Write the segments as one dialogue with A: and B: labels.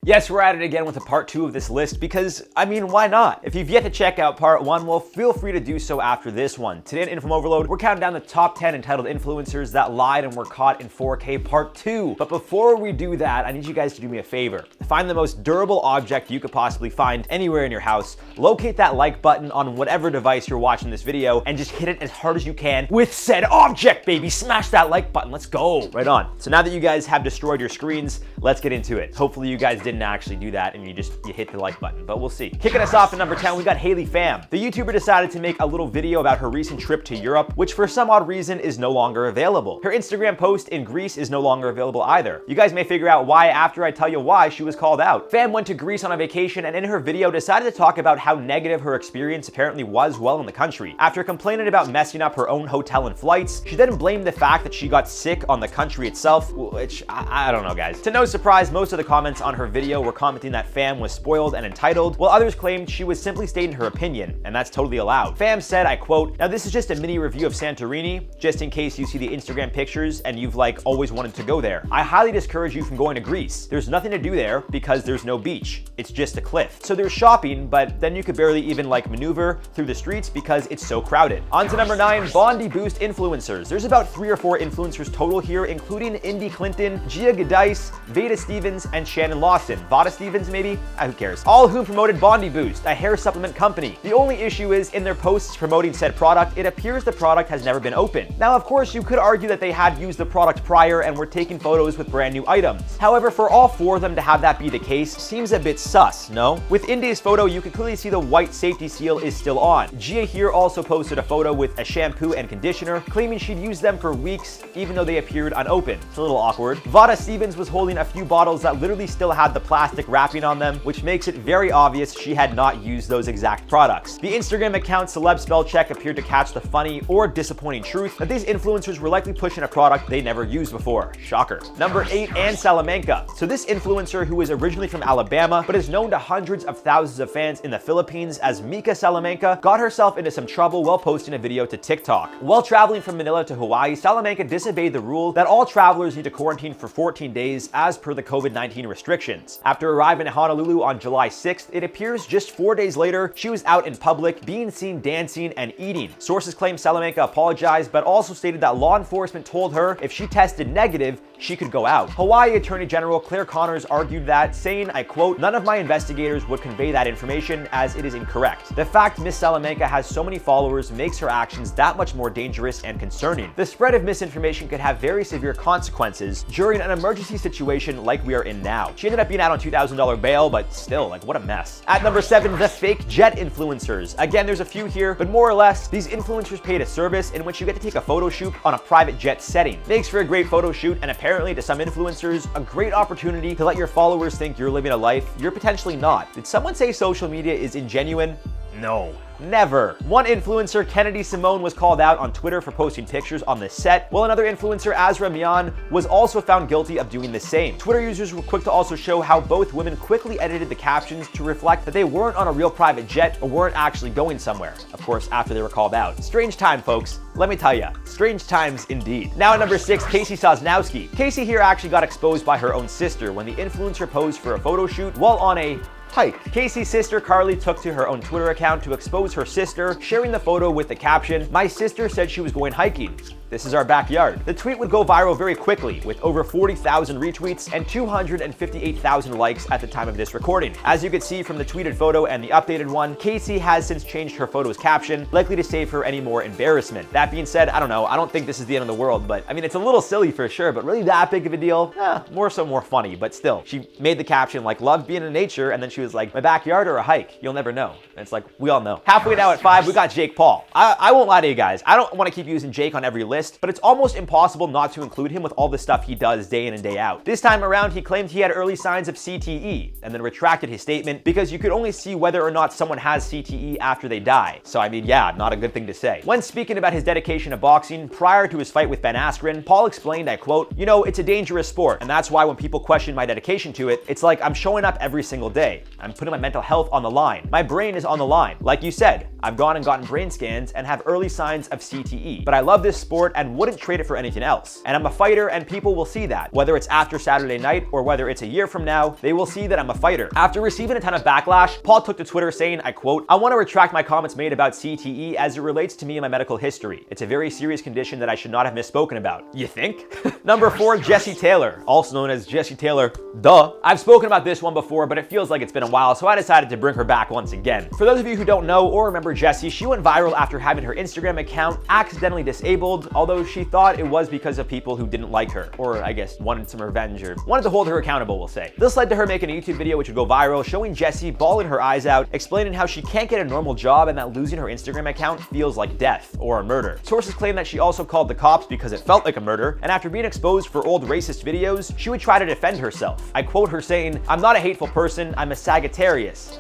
A: Yes, we're at it again with a part 2 of this list because, I mean, why not? If you've yet to check out part 1, well, feel free to do so after this one. Today in InformOverload, we're counting down the top 10 entitled influencers that lied and were caught in 4K part 2. But before we do that, I need you guys to do me a favor. Find the most durable object you could possibly find anywhere in your house, locate that like button on whatever device you're watching this video, and just hit it as hard as you can with said object, baby. Smash that like button. Let's go. Right on. So now that you guys have destroyed your screens, let's get into it. Hopefully you guys didn't actually do that and you hit the like button, but we'll see. Kicking us off at number 10, we got Haley Pham. The YouTuber decided to make a little video about her recent trip to Europe, which for some odd reason is no longer available. Her Instagram post in Greece is no longer available either. You guys may figure out why after I tell you why she was called out. Pham went to Greece on a vacation and in her video decided to talk about how negative her experience apparently was while in the country. After complaining about messing up her own hotel and flights, she then blamed the fact that she got sick on the country itself, which I don't know, guys. To no surprise, most of the comments on her video were commenting that Pham was spoiled and entitled, while others claimed she was simply stating her opinion, and that's totally allowed. Pham said, I quote, "Now this is just a mini review of Santorini, just in case you see the Instagram pictures and you've always wanted to go there. I highly discourage you from going to Greece. There's nothing to do there because there's no beach. It's just a cliff. So there's shopping, but then you could barely even maneuver through the streets because it's so crowded." On to number 9, Bondi Boost influencers. There's about 3 or 4 influencers total here, including Indy Clinton, Gia Giudice, Veda Stevens, and Shannon Lawson. Vada Stevens, maybe? Who cares? All of whom promoted Bondi Boost, a hair supplement company. The only issue is, in their posts promoting said product, it appears the product has never been opened. Now, of course, you could argue that they had used the product prior and were taking photos with brand new items. However, for all 4 of them to have that be the case seems a bit sus, no? With Indy's photo, you can clearly see the white safety seal is still on. Gia here also posted a photo with a shampoo and conditioner, claiming she'd used them for weeks, even though they appeared unopened. It's a little awkward. Vada Stevens was holding a few bottles that literally still had the plastic wrapping on them, which makes it very obvious she had not used those exact products. The Instagram account Celeb Spellcheck appeared to catch the funny or disappointing truth that these influencers were likely pushing a product they never used before. Shocker. Number 8, Ann Salamanca. So this influencer, who is originally from Alabama but is known to hundreds of thousands of fans in the Philippines as Mika Salamanca, got herself into some trouble while posting a video to TikTok. While traveling from Manila to Hawaii, Salamanca disobeyed the rule that all travelers need to quarantine for 14 days as per the COVID-19 restrictions. After arriving in Honolulu on July 6th, it appears just 4 days later, she was out in public, being seen dancing and eating. Sources claim Salamanca apologized, but also stated that law enforcement told her if she tested negative, she could go out. Hawaii Attorney General Claire Connors argued that, saying, I quote, "None of my investigators would convey that information as it is incorrect. The fact Miss Salamanca has so many followers makes her actions that much more dangerous and concerning. The spread of misinformation could have very severe consequences during an emergency situation like we are in now." She ended up being out on $2,000 bail, but still, what a mess. At number 7, the fake jet influencers. Again, there's a few here, but more or less, these influencers paid a service in which you get to take a photo shoot on a private jet setting. Makes for a great photo shoot, and apparently to some influencers, a great opportunity to let your followers think you're living a life you're potentially not. Did someone say social media is ingenuine? No. Never. One influencer, Kennedy Simone, was called out on Twitter for posting pictures on the set, while another influencer, Azra Mian, was also found guilty of doing the same. Twitter users were quick to also show how both women quickly edited the captions to reflect that they weren't on a real private jet or weren't actually going somewhere. Of course, after they were called out. Strange time, folks. Let me tell ya. Strange times indeed. Now at number 6, Casey Sosnowski. Casey here actually got exposed by her own sister when the influencer posed for a photo shoot while on a hike. Casey's sister Carly took to her own Twitter account to expose her sister, sharing the photo with the caption, "My sister said she was going hiking. This is our backyard." The tweet would go viral very quickly, with over 40,000 retweets and 258,000 likes at the time of this recording. As you can see from the tweeted photo and the updated one, Casey has since changed her photo's caption, likely to save her any more embarrassment. That being said, I don't know, I don't think this is the end of the world, but I mean, it's a little silly for sure, but really that big of a deal? More funny, but still. She made the caption love being in nature, and then she was like, my backyard or a hike? You'll never know. And it's we all know. Halfway now at 5, we got Jake Paul. I won't lie to you guys, I don't want to keep using Jake on every list, but it's almost impossible not to include him with all the stuff he does day in and day out. This time around, he claimed he had early signs of CTE, and then retracted his statement because you could only see whether or not someone has CTE after they die. So I mean, yeah, not a good thing to say. When speaking about his dedication to boxing prior to his fight with Ben Askren, Paul explained, I quote, "You know, it's a dangerous sport, and that's why when people question my dedication to it, it's like I'm showing up every single day. I'm putting my mental health on the line. My brain is on the line. Like you said, I've gone and gotten brain scans and have early signs of CTE. But I love this sport sport and wouldn't trade it for anything else. And I'm a fighter, and people will see that. Whether it's after Saturday night or whether it's a year from now, they will see that I'm a fighter. After receiving a ton of backlash, Paul took to Twitter saying, I quote, "I want to retract my comments made about CTE as it relates to me and my medical history. It's a very serious condition that I should not have misspoken about." You think? Number 4, Jesse Taylor, also known as Jesse Taylor, duh. I've spoken about this one before, but it feels like it's been a while, so I decided to bring her back once again. For those of you who don't know or remember Jessie, she went viral after having her Instagram account accidentally disabled, although she thought it was because of people who didn't like her, or I guess wanted some revenge or wanted to hold her accountable, we'll say. This led to her making a YouTube video which would go viral, showing Jessie bawling her eyes out, explaining how she can't get a normal job and that losing her Instagram account feels like death or a murder. Sources claim that she also called the cops because it felt like a murder, and after being exposed for old racist videos, she would try to defend herself. I quote her saying, "I'm not a hateful person, I'm a Sagittarius."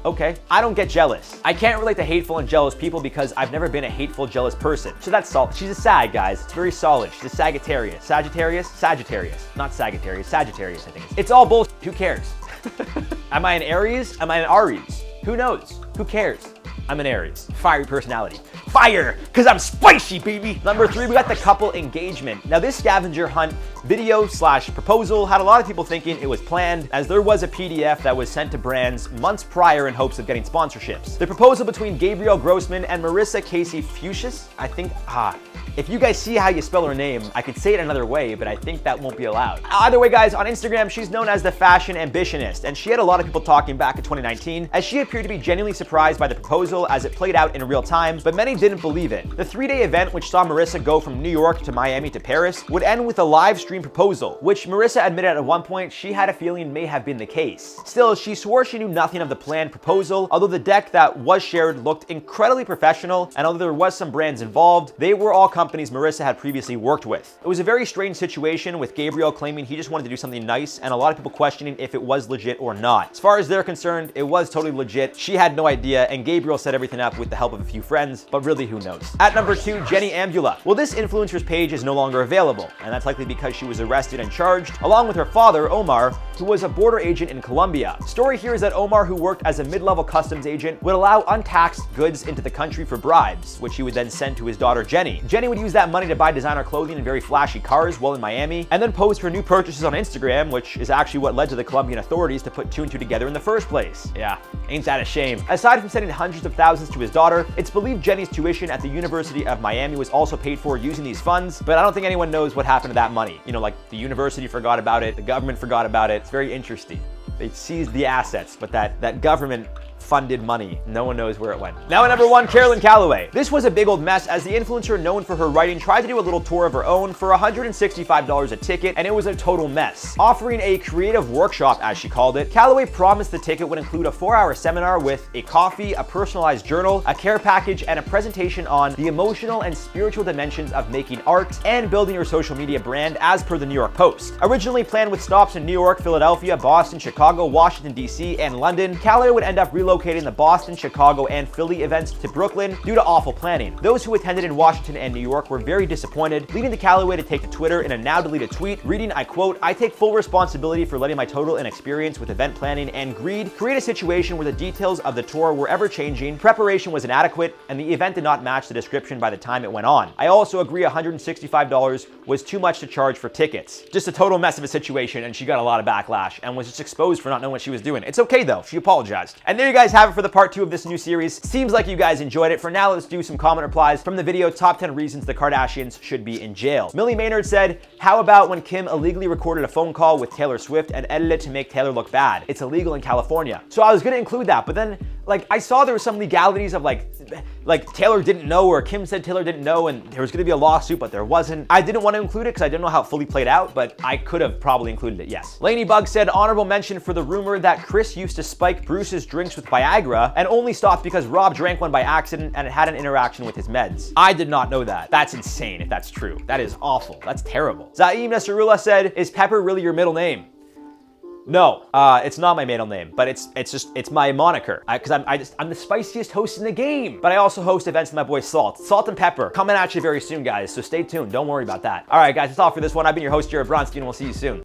A: Okay, I don't get jealous. I can't relate to hateful and jealous people because I've never been a hateful, jealous person. So that's solid. She's a Sag, guys. It's very solid. She's a Sagittarius. Sagittarius? Sagittarius. Not Sagittarius. Sagittarius, I think. It's all bullshit. Who cares? Am I an Aries? Am I an Aries? Who knows? Who cares? I'm an Aries. Fiery personality. Fire, because I'm spicy, baby. Number 3, we got the couple engagement. Now, this scavenger hunt video / proposal had a lot of people thinking it was planned, as there was a PDF that was sent to brands months prior in hopes of getting sponsorships. The proposal between Gabrielle Grossman and Marissa Casey Fuchs, I think, if you guys see how you spell her name, I could say it another way, but I think that won't be allowed. Either way, guys, on Instagram, she's known as the Fashion Ambitionist, and she had a lot of people talking back in 2019, as she appeared to be genuinely surprised by the proposal as it played out in real time, but many didn't believe it. The 3-day event, which saw Marissa go from New York to Miami to Paris, would end with a live stream proposal, which Marissa admitted at one point she had a feeling may have been the case. Still, she swore she knew nothing of the planned proposal, although the deck that was shared looked incredibly professional, and although there was some brands involved, they were all companies Marissa had previously worked with. It was a very strange situation, with Gabriel claiming he just wanted to do something nice, and a lot of people questioning if it was legit or not. As far as they're concerned, it was totally legit. She had no idea, and Gabriel set everything up with the help of a few friends, but really, who knows? At number 2, Jenny Ambula. Well, this influencer's page is no longer available, and that's likely because she was arrested and charged, along with her father, Omar, who was a border agent in Colombia. Story here is that Omar, who worked as a mid-level customs agent, would allow untaxed goods into the country for bribes, which he would then send to his daughter, Jenny. Jenny would use that money to buy designer clothing and very flashy cars while in Miami, and then post her new purchases on Instagram, which is actually what led to the Colombian authorities to put 2 and 2 together in the first place. Yeah, ain't that a shame? Aside from sending hundreds of thousands to his daughter, it's believed Jenny's tuition at the University of Miami was also paid for using these funds, but I don't think anyone knows what happened to that money. You know, like the university forgot about it, the government forgot about it. It's very interesting. They seized the assets, but that government funded money, no one knows where it went. Now at number 1, Carolyn Calloway. This was a big old mess, as the influencer known for her writing tried to do a little tour of her own for $165 a ticket, and it was a total mess. Offering a creative workshop, as she called it, Calloway promised the ticket would include a 4-hour seminar with a coffee, a personalized journal, a care package, and a presentation on the emotional and spiritual dimensions of making art and building your social media brand, as per the New York Post. Originally planned with stops in New York, Philadelphia, Boston, Chicago, Washington, D.C., and London, Calloway would end up relocating the Boston, Chicago, and Philly events to Brooklyn due to awful planning. Those who attended in Washington and New York were very disappointed, leading to Calloway to take to Twitter in a now deleted tweet, reading, I quote, "I take full responsibility for letting my total inexperience with event planning and greed create a situation where the details of the tour were ever changing, preparation was inadequate, and the event did not match the description by the time it went on. I also agree $165 was too much to charge for tickets." Just a total mess of a situation, and she got a lot of backlash and was just exposed for not knowing what she was doing. It's okay though, she apologized. And there you guys have it for the part 2 of this new series. Seems like you guys enjoyed it. For now, let's do some comment replies from the video, Top 10 Reasons the Kardashians Should Be in Jail. Millie Maynard said, "How about when Kim illegally recorded a phone call with Taylor Swift and edited it to make Taylor look bad? It's illegal in California." So I was gonna include that, but then like I saw there was some legalities of like Taylor didn't know, or Kim said Taylor didn't know, and there was gonna be a lawsuit, but there wasn't. I didn't want to include it because I didn't know how it fully played out, but I could have probably included it, yes. Laney Bug said, "Honorable mention for the rumor that Chris used to spike Bruce's drinks with Viagra and only stopped because Rob drank one by accident and it had an interaction with his meds." I did not know that. That's insane if that's true. That is awful. That's terrible. Zaim Nasrullah said, "Is Pepper really your middle name?" No, it's not my middle name, but it's my moniker. Because I'm the spiciest host in the game. But I also host events with my boy Salt and Pepper, coming at you very soon, guys. So stay tuned. Don't worry about that. All right, guys, that's all for this one. I've been your host, Jared Bronstein, and we'll see you soon.